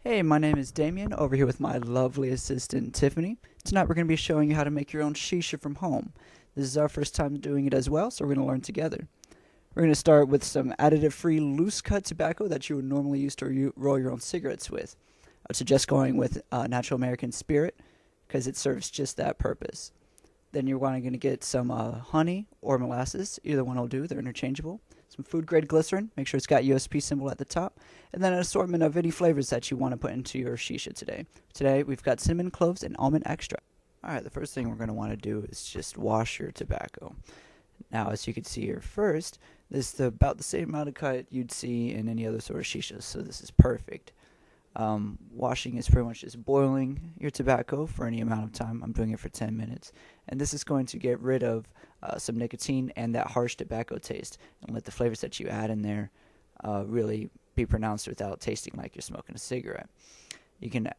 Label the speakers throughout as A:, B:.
A: Hey, my name is Damien, over here with my lovely assistant Tiffany. Tonight we're going to be showing you how to make your own shisha from home. This is our first time doing it as well, so we're going to learn together. We're going to start with some additive-free loose-cut tobacco that you would normally use to roll your own cigarettes with. I would suggest going with Natural American Spirit because it serves just that purpose. Then you're going to get some honey or molasses. Either one will do. They're interchangeable. Some food-grade glycerin. Make sure it's got USP symbol at the top. And then an assortment of any flavors that you want to put into your shisha today. Today, we've got cinnamon, cloves, and almond extract. Alright, the first thing we're going to want to do is just wash your tobacco. Now, as you can see here first, this is about the same amount of cut you'd see in any other sort of shisha, so this is perfect. Washing is pretty much just boiling your tobacco for any amount of time. I'm doing it for 10 minutes. And this is going to get rid of some nicotine and that harsh tobacco taste and let the flavors that you add in there really be pronounced without tasting like you're smoking a cigarette. You can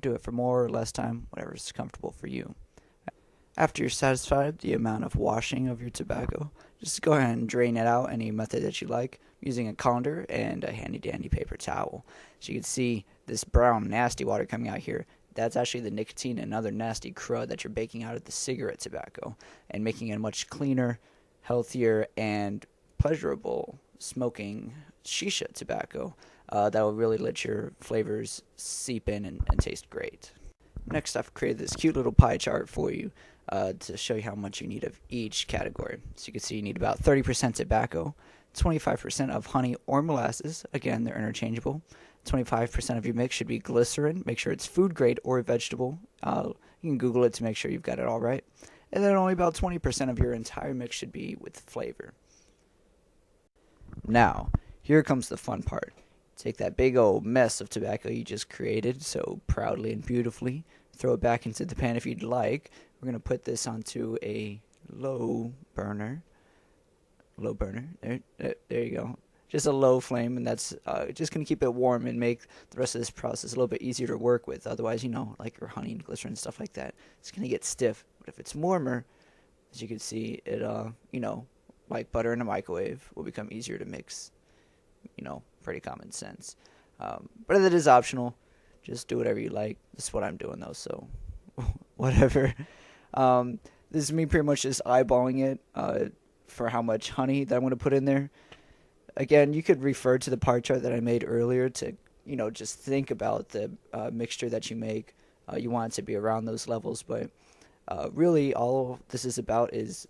A: do it for more or less time, whatever is comfortable for you. After you're satisfied with the amount of washing of your tobacco, just go ahead and drain it out any method that you like using a colander and a handy-dandy paper towel. So you can see this brown nasty water coming out here. That's actually the nicotine and other nasty crud that you're baking out of the cigarette tobacco and making it a much cleaner, healthier, and pleasurable smoking shisha tobacco that will really let your flavors seep in and taste great. Next, I've created this cute little pie chart for you to show you how much you need of each category. So you can see you need about 30% tobacco, 25% of honey or molasses. Again, they're interchangeable. 25% of your mix should be glycerin. Make sure it's food grade or vegetable. You can Google it to make sure you've got it all right. And then only about 20% of your entire mix should be with flavor. Now, here comes the fun part. Take that big old mess of tobacco you just created so proudly and beautifully. Throw it back into the pan if you'd like. We're going to put this onto a low burner. There you go. Just a low flame, and that's just going to keep it warm and make the rest of this process a little bit easier to work with. Otherwise, like your honey and glycerin and stuff like that, it's going to get stiff. But if it's warmer, as you can see, it, like butter in a microwave, will become easier to mix. Pretty common sense. But it is optional. Just do whatever you like. This is what I'm doing, though, so whatever. This is me pretty much just eyeballing it for how much honey that I'm going to put in there. Again, you could refer to the pie chart that I made earlier to, just think about the mixture that you make. You want it to be around those levels, but really all this is about is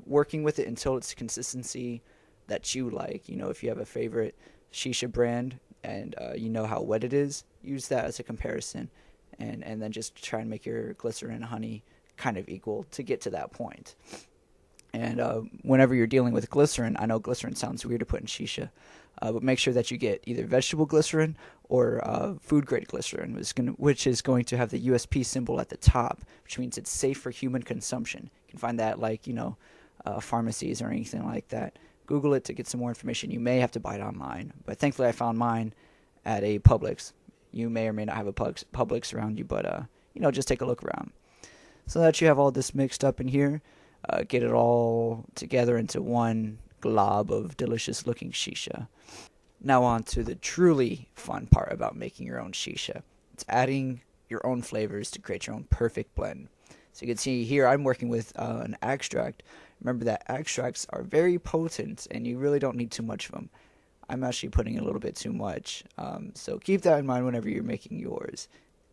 A: working with it until it's consistency that you like. If you have a favorite shisha brand and you know how wet it is, use that as a comparison, and then just try and make your glycerin and honey kind of equal to get to that point. And whenever you're dealing with glycerin, I know glycerin sounds weird to put in shisha, but make sure that you get either vegetable glycerin or food-grade glycerin, which is going to have the USP symbol at the top, which means it's safe for human consumption. You can find that pharmacies or anything like that. Google it to get some more information. You may have to buy it online, but thankfully I found mine at a Publix. You may or may not have a Publix around you, but just take a look around. So that you have all this mixed up in here, get it all together into one glob of delicious looking shisha. Now on to the truly fun part about making your own shisha. It's adding your own flavors to create your own perfect blend. So you can see here I'm working with an extract. Remember that extracts are very potent and you really don't need too much of them. I'm actually putting a little bit too much. So keep that in mind whenever you're making yours.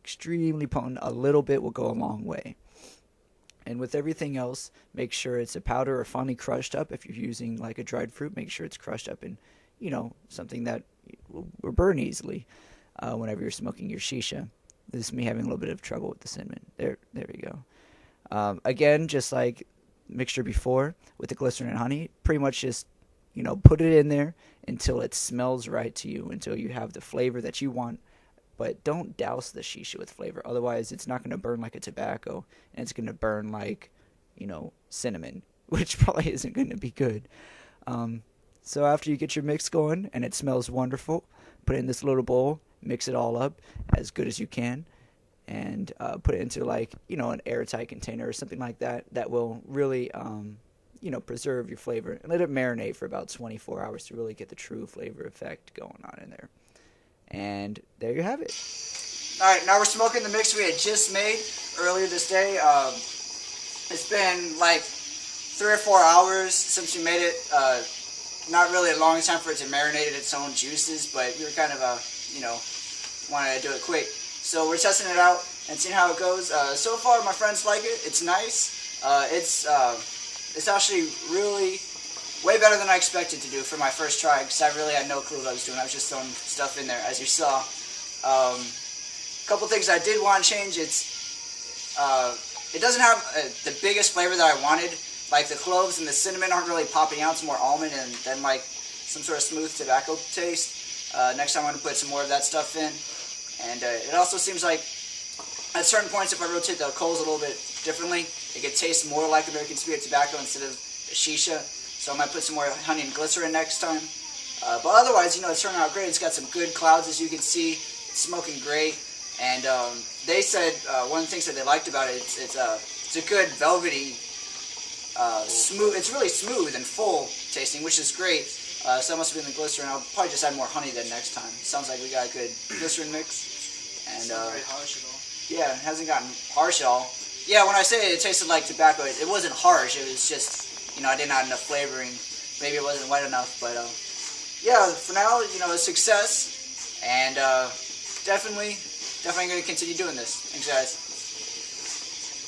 A: Extremely potent. A little bit will go a long way. And with everything else, make sure it's a powder or finely crushed up. If you're using like a dried fruit, make sure it's crushed up in, something that will burn easily whenever you're smoking your shisha. This is me having a little bit of trouble with the cinnamon. There we go. Again, just like mixture before with the glycerin and honey, pretty much just, put it in there until it smells right to you, until you have the flavor that you want. But don't douse the shisha with flavor. Otherwise, it's not going to burn like a tobacco, and it's going to burn like, cinnamon, which probably isn't going to be good. So after you get your mix going and it smells wonderful, put it in this little bowl, mix it all up as good as you can, and put it into an airtight container or something like that that will really preserve your flavor, and let it marinate for about 24 hours to really get the true flavor effect going on in there. And there you have it. Alright, now we're smoking the mix we had just made earlier this day. It's been like 3 or 4 hours since we made it. Not really a long time for it to marinate in its own juices, but we were kind of, wanted to do it quick. So we're testing it out and seeing how it goes. So far, my friends like it. It's nice. It's actually really way better than I expected to do for my first try, because I really had no clue what I was doing. I was just throwing stuff in there, as you saw. Couple things I did want to change. It doesn't have the biggest flavor that I wanted. Like the cloves and the cinnamon aren't really popping out. It's more almond and then like some sort of smooth tobacco taste. Next time I'm going to put some more of that stuff in. And it also seems like at certain points, if I rotate the coals a little bit differently, it could taste more like American Spirit tobacco instead of Shisha. So I might put some more honey and glycerin next time. But otherwise, it's turning out great. It's got some good clouds, as you can see. It's smoking great. And they said one of the things that they liked about it, it's a good velvety, smooth. It's really smooth and full tasting, which is great. So that must have been the glycerin. I'll probably just add more honey then next time. Sounds like we got a good glycerin mix. And
B: it's not very harsh at all.
A: Yeah, it hasn't gotten harsh at all. Yeah, when I say it tasted like tobacco, it wasn't harsh. It was just, I didn't add enough flavoring. Maybe it wasn't wet enough, but yeah, for now, a success. And definitely going to continue doing this. Thanks, guys.